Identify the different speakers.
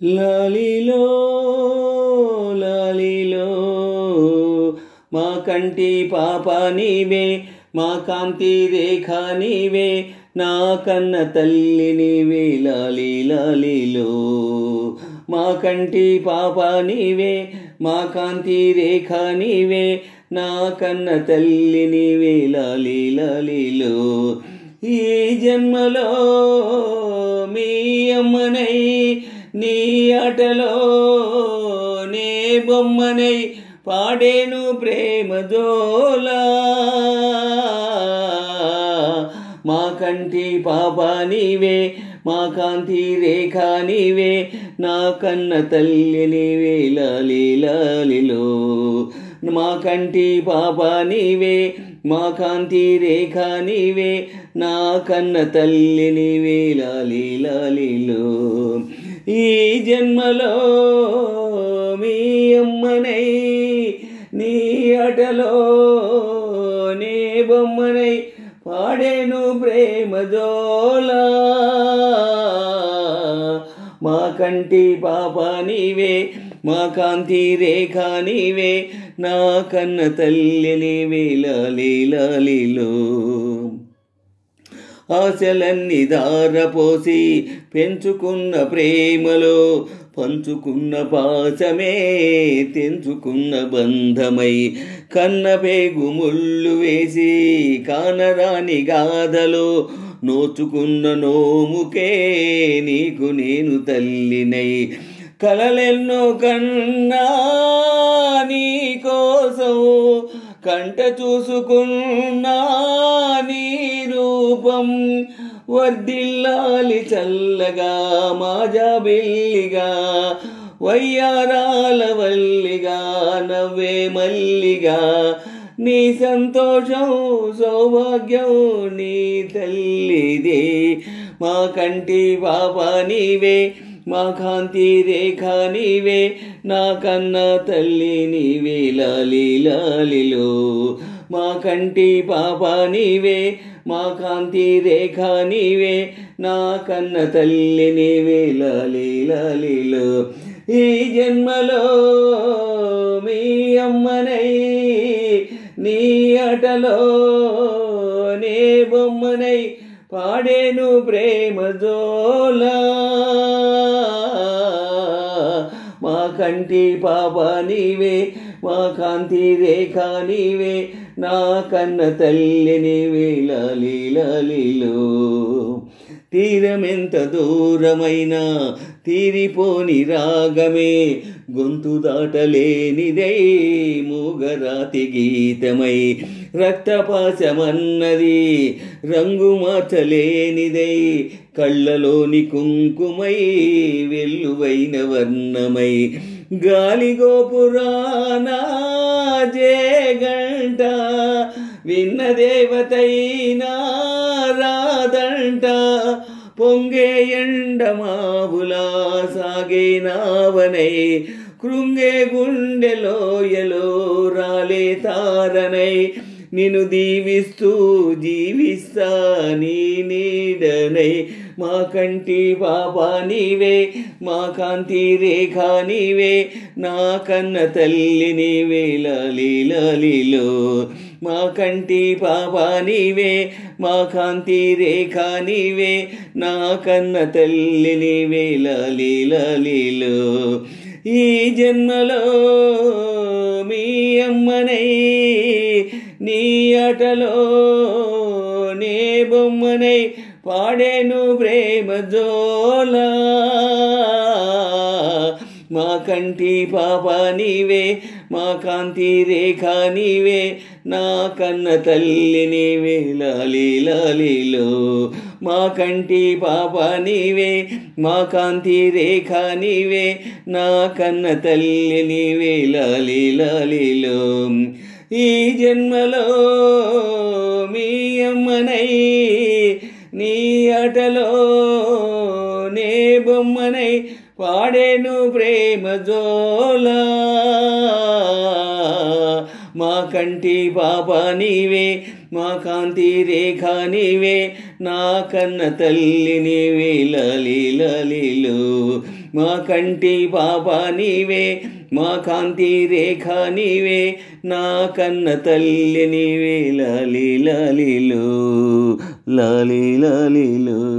Speaker 1: లాలిలో లాలిలో మా కంటి పాప నీవే, మా కాంతి రేఖ నీవే, నా కన్న తల్లి నీవే. లాలి లాలిలో మా కంటి పాప నీవే, మా కాంతి రేఖ నీవే, నా కన్న తల్లి నీవే. లాలి లాలిలో ఈ జన్మలో మీ అమ్మనై, నీ ఆటలో నే బొమ్మనై పాడేను ప్రేమ జోలా. మా కంటి పాప నీవే, మా కాంతి రేఖ నీవే, నా కన్న తల్లి నీవే. లాలి లాలిలో మా కంటి పాప నీవే, మా కాంతి రేఖ నీవే, నా కన్న తల్లి నీవే. లాలి లాలిలో ఈ జన్మలో మీ అమ్మనై, నీ ఆటలో నే బొమ్మనై పాడేను ప్రేమ జోలా. మా కంటి పాప నీవే, మా కాంతి రేఖ నీవే, నా కన్న తల్లి నీవే. లాలి లాలిలో ఆశలన్నీ దారపోసి పెంచుకున్న ప్రేమలో పంచుకున్న పాశమే తెంచుకున్న బంధమై, కన్న పేగు ముళ్ళు వేసి కానరాని గాథలో నోచుకున్న నోముకే నీకు నేను తల్లినై. కలలెన్నో కన్నా నీ కోసం కంట చూసుకున్నా నీ రూపం. వర్ధిల్లాలి చల్లగా మాజాబిల్లిగా, వయ్యారాల వల్లిగా నవ్వే మల్లిగా, నీ సంతోషం సౌభాగ్యం నీ తల్లిదే. మా కంటి పాప నీవే, మా కాంతి రేఖ నీవే, నా కన్న తల్లి నీవే. లాలి లాలిలో మా కంటి పాప నీవే, మా కాంతి రేఖ నీవే, నా కన్న తల్లి నీవే. లాలి లాలిలో ఈ జన్మలో మీ అమ్మనై, నీ ఆటలో నే బొమ్మనై పాడేను ప్రేమ జోలా. మా కంటి పాప నీవే, మా కాంతి రేఖ నీవే, నా కన్న తల్లి నీవే. లాలి లాలిలో తీరమెంత దూరమైనా తీరిపోని రాగమే, గొంతు దాటలేనిదై మూగరాతి గీతమై, రక్తపాశమన్నది రంగు మార్చలేనిదై, కళ్ళలోని కుంకుమై వెల్లువైన వర్ణమై, గాలి గోపురాన జేగంట విన్న దేవతైనా రాదంట, పొంగే ఎండమావులా సాగే నావనై, కృంగే గుండెలోయలో రాలే తారనై, నిన్ను దీవిస్తూ జీవిస్తా నీ నీడనై. మా కంటి పాప నీవే, మా కాంతి రేఖ నీవే, నా కన్న తల్లి నీవే. లాలి లాలిలో మా కంటి పాప నీవే, మా కాంతి రేఖ నీవే, నా కన్న తల్లి నీవే. లాలి లాలిలో ఈ జన్మలో మీ అమ్మనై, నీ ఆటలో నే బొమ్మనై పాడేను ప్రేమ జోలా. మా కంటి పాప నీవే, మా కాంతి రేఖ నీవే, నా కన్న తల్లి నీవే. లాలి లాలిలో మా కంటి పాప నీవే, మా కాంతి రేఖ నీవే, నా కన్న తల్లి నీవే. లాలి లాలిలో ఈ జన్మలో మీ అమ్మనై, నీ ఆటలో నే బొమ్మనై పాడేను ప్రేమ జోలా. మా కంటి పాప నీవే, మా కాంతి రేఖ నీవే, నా కన్న తల్లి నీవే. లాలి లాలిలో మా కంటి పాప నీవే, మా కాంతి రేఖ నీవే, నా కన్న తల్లి నీవే. లాలి లాలిలో లాలి లాలిలో.